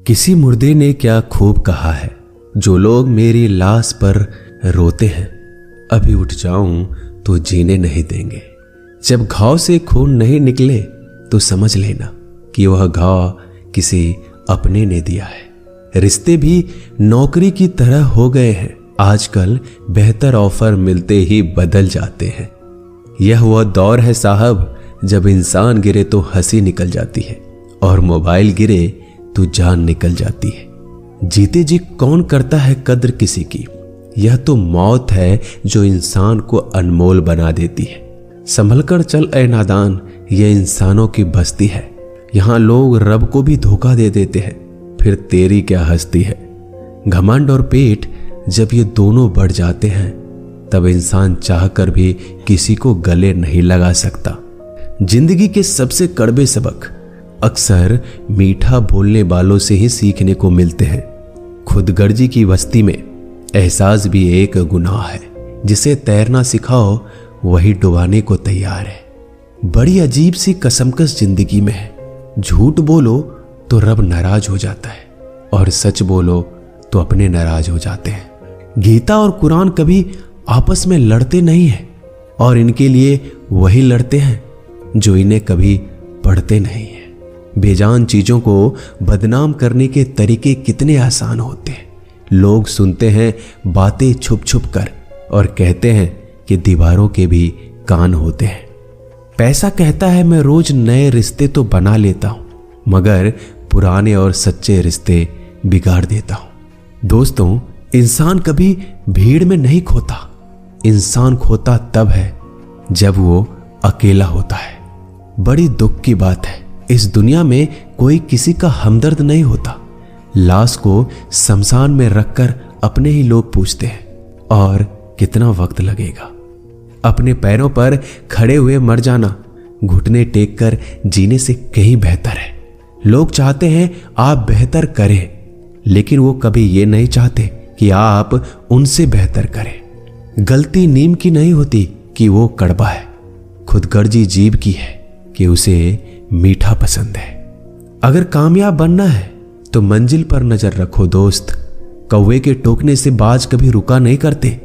किसी मुर्दे ने क्या खूब कहा है, जो लोग मेरी लाश पर रोते हैं, अभी उठ जाऊं तो जीने नहीं देंगे। जब घाव से खून नहीं निकले तो समझ लेना कि वह घाव किसी अपने ने दिया है। रिश्ते भी नौकरी की तरह हो गए हैं, आजकल बेहतर ऑफर मिलते ही बदल जाते हैं। यह वह दौर है साहब, जब इंसान गिरे तो हंसी निकल जाती है और मोबाइल गिरे तो जान निकल जाती है। जीते जी कौन करता है कद्र किसी की, यह तो मौत है जो इंसान को अनमोल बना देती है। संभल कर चल ए नादान, यह इंसानों की बस्ती है। यहाँ लोग रब को भी धोखा दे देते हैं, फिर तेरी क्या हस्ती है। घमंड और पेट जब ये दोनों बढ़ जाते हैं, तब इंसान चाहकर भी किसी को गले नहीं लगा सकता। जिंदगी के सबसे कड़वे सबक अक्सर मीठा बोलने वालों से ही सीखने को मिलते हैं। खुदगर्जी की बस्ती में एहसास भी एक गुनाह है। जिसे तैरना सिखाओ वही डुबाने को तैयार है। बड़ी अजीब सी कसमकस जिंदगी में है। झूठ बोलो तो रब नाराज हो जाता है और सच बोलो तो अपने नाराज हो जाते हैं। गीता और कुरान कभी आपस में लड़ते नहीं हैं और इनके लिए वही लड़ते हैं जो इन्हें कभी पढ़ते नहीं हैं। बेजान चीजों को बदनाम करने के तरीके कितने आसान होते हैं। लोग सुनते हैं बातें छुप छुप कर और कहते हैं कि दीवारों के भी कान होते हैं। पैसा कहता है मैं रोज नए रिश्ते तो बना लेता हूं, मगर पुराने और सच्चे रिश्ते बिगाड़ देता हूं। दोस्तों, इंसान कभी भीड़ में नहीं खोता। इंसान खोता तब है जब वो अकेला होता है। बड़ी दुख की बात है, इस दुनिया में कोई किसी का हमदर्द नहीं होता। लाश को शमशान में रखकर अपने ही लोग पूछते हैं और कितना वक्त लगेगा। अपने पैरों पर खड़े हुए मर जाना घुटने टेक कर जीने से कहीं बेहतर है। लोग चाहते हैं आप बेहतर करें, लेकिन वो कभी ये नहीं चाहते कि आप उनसे बेहतर करें। गलती नीम की नहीं होती कि वो कड़वा है, खुदगर्जी जीभ की है कि उसे मीठा पसंद है। अगर कामयाब बनना है तो मंजिल पर नजर रखो दोस्त। कौवे के टोकने से बाज कभी रुका नहीं करते।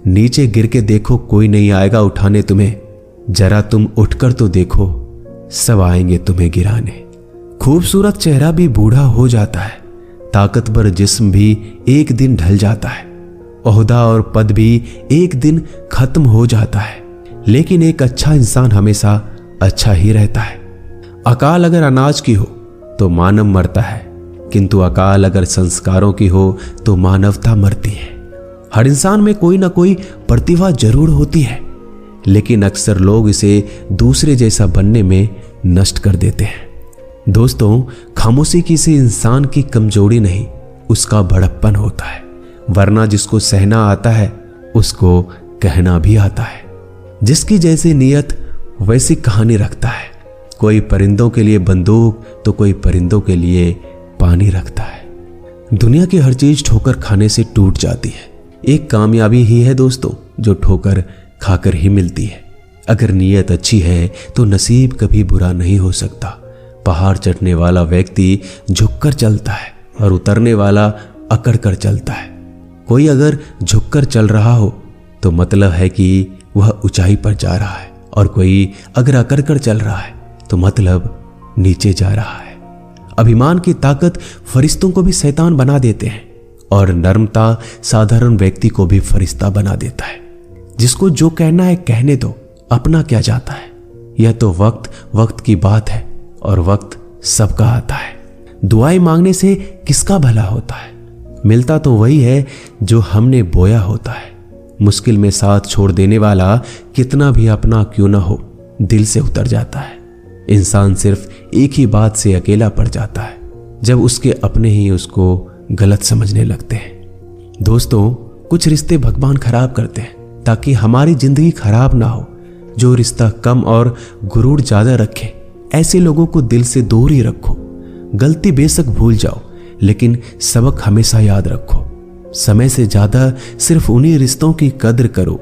नीचे गिर के देखो, कोई नहीं आएगा उठाने तुम्हें। जरा तुम उठकर तो देखो, सब आएंगे तुम्हें गिराने। खूबसूरत चेहरा भी बूढ़ा हो जाता है, ताकतवर जिस्म भी एक दिन ढल जाता है, ओहदा और पद भी एक दिन खत्म हो जाता है, लेकिन एक अच्छा इंसान हमेशा अच्छा ही रहता है। अकाल अगर अनाज की हो तो मानव मरता है, किंतु अकाल अगर संस्कारों की हो तो मानवता मरती है। हर इंसान में कोई ना कोई प्रतिभा जरूर होती है, लेकिन अक्सर लोग इसे दूसरे जैसा बनने में नष्ट कर देते हैं। दोस्तों, खामोशी किसी इंसान की कमजोरी नहीं, उसका बड़प्पन होता है। वरना जिसको सहना आता है उसको कहना भी आता है। जिसकी जैसी नीयत वैसी कहानी रखता है। कोई परिंदों के लिए बंदूक तो कोई परिंदों के लिए पानी रखता है। दुनिया की हर चीज ठोकर खाने से टूट जाती है। एक कामयाबी ही है दोस्तों जो ठोकर खाकर ही मिलती है। अगर नीयत अच्छी है तो नसीब कभी बुरा नहीं हो सकता। पहाड़ चढ़ने वाला व्यक्ति झुककर चलता है और उतरने वाला अकड़ कर चलता है। कोई अगर झुककर चल रहा हो तो मतलब है कि वह ऊंचाई पर जा रहा है, और कोई अगर अकड़ कर चल रहा है तो मतलब नीचे जा रहा है। अभिमान की ताकत फरिश्तों को भी शैतान बना देते हैं, और नर्मता साधारण व्यक्ति को भी फरिश्ता बना देता है। जिसको जो कहना है कहने दो, अपना क्या जाता है। यह तो वक्त की बात है, और वक्त सबका आता है। दुआएं मांगने से किसका भला होता है। मिलता तो वही है जो हमने बोया होता है। मुश्किल में साथ छोड़ देने वाला कितना भी अपना क्यों ना हो, दिल से उतर जाता है। इंसान सिर्फ एक ही बात से अकेला पड़ जाता है, जब उसके अपने ही उसको गलत समझने लगते हैं। दोस्तों, कुछ रिश्ते भगवान खराब करते हैं ताकि हमारी जिंदगी खराब ना हो। जो रिश्ता कम और गुरूर ज्यादा रखे, ऐसे लोगों को दिल से दूर ही रखो। गलती बेशक भूल जाओ, लेकिन सबक हमेशा याद रखो। समय से ज्यादा सिर्फ उन्हीं रिश्तों की कद्र करो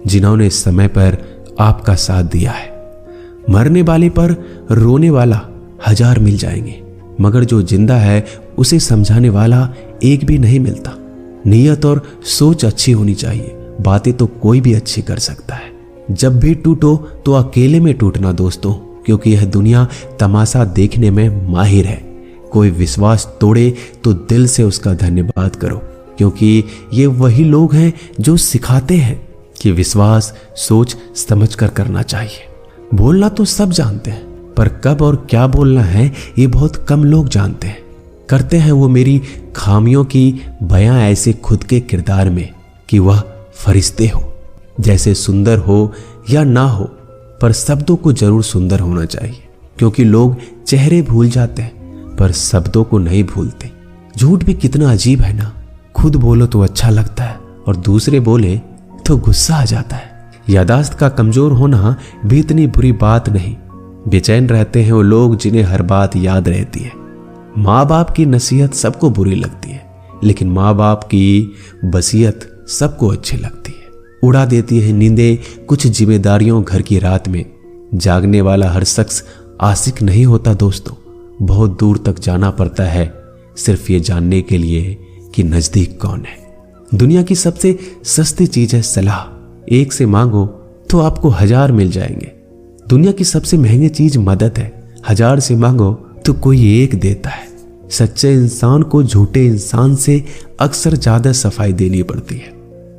जिन्होंने समय पर आपका साथ दिया है। मरने वाले पर रोने वाला 1000 मिल जाएंगे, मगर जो जिंदा है उसे समझाने वाला एक भी नहीं मिलता। नीयत और सोच अच्छी होनी चाहिए, बातें तो कोई भी अच्छी कर सकता है। जब भी टूटो तो अकेले में टूटना दोस्तों, क्योंकि यह दुनिया तमाशा देखने में माहिर है। कोई विश्वास तोड़े तो दिल से उसका धन्यवाद करो, क्योंकि ये वही लोग हैं जो सिखाते हैं कि विश्वास सोच समझ कर करना चाहिए। बोलना तो सब जानते हैं, पर कब और क्या बोलना है ये बहुत कम लोग जानते हैं। करते हैं वो मेरी खामियों की बयां ऐसे खुद के किरदार में कि वह फरिश्ते हो, जैसे सुंदर हो या ना हो, पर शब्दों को जरूर सुंदर होना चाहिए, क्योंकि लोग चेहरे भूल जाते हैं पर शब्दों को नहीं भूलते। झूठ भी कितना अजीब है ना, खुद बोलो तो अच्छा लगता है और दूसरे बोले तो गुस्सा आ जाता है। यादाश्त का कमजोर होना भी इतनी बुरी बात नहीं। बेचैन रहते हैं वो लोग जिन्हें हर बात याद रहती है। माँ बाप की नसीहत सबको बुरी लगती है, लेकिन माँ बाप की वसीयत सबको अच्छी लगती है। उड़ा देती है नींदें कुछ जिम्मेदारियों घर की रात में। जागने वाला हर शख्स आशिक नहीं होता दोस्तों, बहुत दूर तक जाना पड़ता है सिर्फ ये जानने के लिए कि नजदीक कौन है। दुनिया की सबसे सस्ती चीज है सलाह, एक से मांगो तो आपको 1000 मिल जाएंगे। दुनिया की सबसे महंगी चीज मदद है, 1000 से मांगो तो कोई एक देता है। सच्चे इंसान को झूठे इंसान से अक्सर ज्यादा सफाई देनी पड़ती है।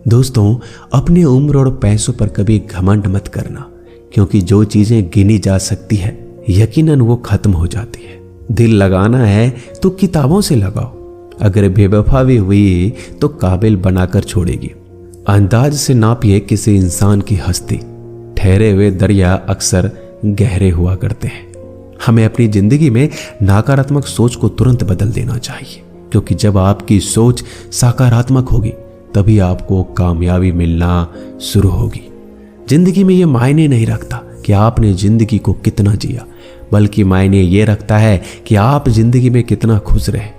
दोस्तों, अपनी उम्र और पैसों पर कभी घमंड मत करना, क्योंकि जो चीजें गिनी जा सकती है यकीनन वो खत्म हो जाती है। दिल लगाना है तो किताबों से लगाओ, अगर बेवफा भी हुई तो काबिल बनाकर छोड़ेगी। अंदाज से नापिए किसी इंसान की हस्ती, ठहरे हुए दरिया अक्सर गहरे हुआ करते हैं। हमें अपनी जिंदगी में नकारात्मक सोच को तुरंत बदल देना चाहिए, क्योंकि जब आपकी सोच सकारात्मक होगी तभी आपको कामयाबी मिलना शुरू होगी। जिंदगी में यह मायने नहीं रखता कि आपने जिंदगी को कितना जिया, बल्कि मायने ये रखता है कि आप जिंदगी में कितना खुश रहे।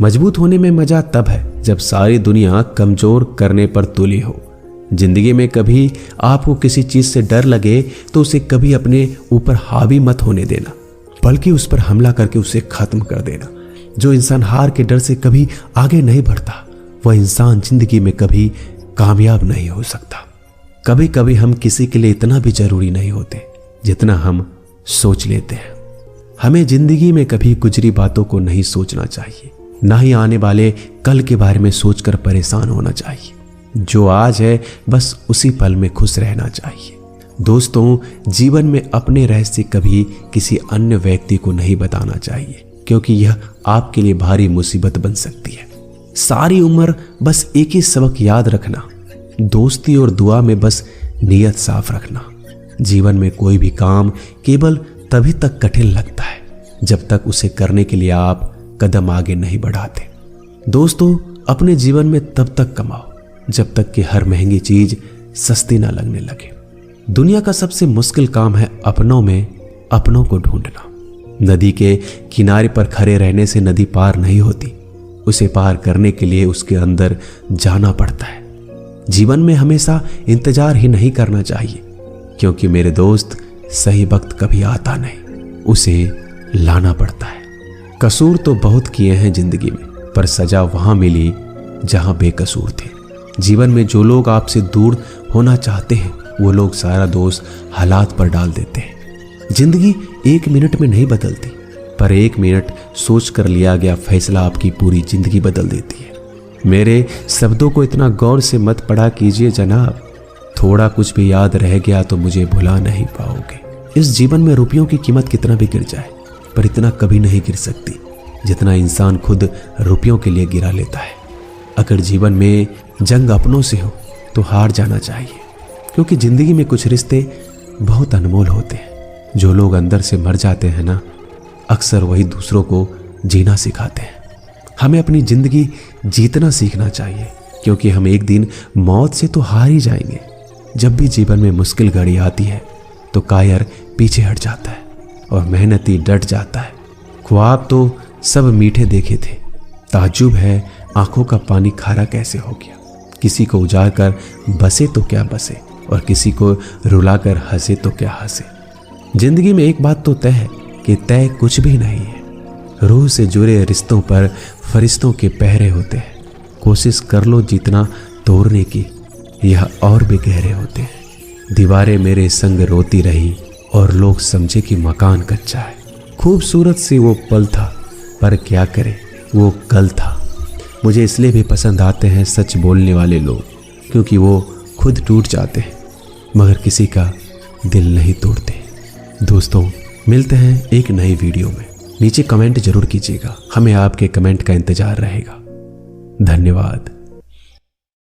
मजबूत होने में मजा तब है जब सारी दुनिया कमजोर करने पर तुली हो। जिंदगी में कभी आपको किसी चीज से डर लगे तो उसे कभी अपने ऊपर हावी मत होने देना, बल्कि उस पर हमला करके उसे खत्म कर देना। जो इंसान हार के डर से कभी आगे नहीं बढ़ता, वह इंसान जिंदगी में कभी कामयाब नहीं हो सकता। कभी कभी हम किसी के लिए इतना भी जरूरी नहीं होते जितना हम सोच लेते हैं। हमें जिंदगी में कभी गुजरी बातों को नहीं सोचना चाहिए, ना ही आने वाले कल के बारे में सोचकर परेशान होना चाहिए। जो आज है बस उसी पल में खुश रहना चाहिए। दोस्तों, जीवन में अपने रहस्य कभी किसी अन्य व्यक्ति को नहीं बताना चाहिए, क्योंकि यह आपके लिए भारी मुसीबत बन सकती है। सारी उम्र बस एक ही सबक याद रखना, दोस्ती और दुआ में बस नीयत साफ रखना। जीवन में कोई भी काम केवल तभी तक कठिन लगता है जब तक उसे करने के लिए आप कदम आगे नहीं बढ़ाते। दोस्तों, अपने जीवन में तब तक कमाओ जब तक कि हर महंगी चीज सस्ती ना लगने लगे। दुनिया का सबसे मुश्किल काम है अपनों में अपनों को ढूंढना। नदी के किनारे पर खड़े रहने से नदी पार नहीं होती, उसे पार करने के लिए उसके अंदर जाना पड़ता है। जीवन में हमेशा इंतजार ही नहीं करना चाहिए, क्योंकि मेरे दोस्त सही वक्त कभी आता नहीं, उसे लाना पड़ता है। कसूर तो बहुत किए हैं जिंदगी में, पर सजा वहां मिली जहां बेकसूर थे। जीवन में जो लोग आपसे दूर होना चाहते हैं वो लोग सारा दोष हालात पर डाल देते हैं। जिंदगी 1 मिनट में नहीं बदलती, पर 1 मिनट सोच कर लिया गया फैसला आपकी पूरी जिंदगी बदल देती है। मेरे शब्दों को इतना गौर से मत पढ़ा कीजिए जनाब, थोड़ा कुछ भी याद रह गया तो मुझे भुला नहीं पाओगे। इस जीवन में रुपयों की कीमत कितना भी गिर जाए, पर इतना कभी नहीं गिर सकती जितना इंसान खुद रुपयों के लिए गिरा लेता है। अगर जीवन में जंग अपनों से हो तो हार जाना चाहिए, क्योंकि जिंदगी में कुछ रिश्ते बहुत अनमोल होते हैं। जो लोग अंदर से मर जाते हैं ना, अक्सर वही दूसरों को जीना सिखाते हैं। हमें अपनी जिंदगी जीतना सीखना चाहिए, क्योंकि हम एक दिन मौत से तो हार ही जाएंगे। जब भी जीवन में मुश्किल घड़ी आती है तो कायर पीछे हट जाता है और मेहनती डट जाता है। ख्वाब तो सब मीठे देखे थे, ताज्जुब है आंखों का पानी खारा कैसे हो गया। किसी को उजाड़ कर बसे तो क्या बसे, और किसी को रुलाकर हंसे तो क्या हंसे। जिंदगी में एक बात तो तय है कि तय कुछ भी नहीं है। रूह से जुड़े रिश्तों पर फरिश्तों के पहरे होते हैं। कोशिश कर लो जितना तोड़ने की, यह और भी गहरे होते हैं। दीवारें मेरे संग रोती रही और लोग समझे कि मकान कच्चा है। खूबसूरत सी वो पल था, पर क्या करे वो कल था। मुझे इसलिए भी पसंद आते हैं सच बोलने वाले लोग, क्योंकि वो खुद टूट जाते हैं मगर किसी का दिल नहीं तोड़ते। दोस्तों, मिलते हैं एक नई वीडियो में। नीचे कमेंट जरूर कीजिएगा, हमें आपके कमेंट का इंतजार रहेगा। धन्यवाद।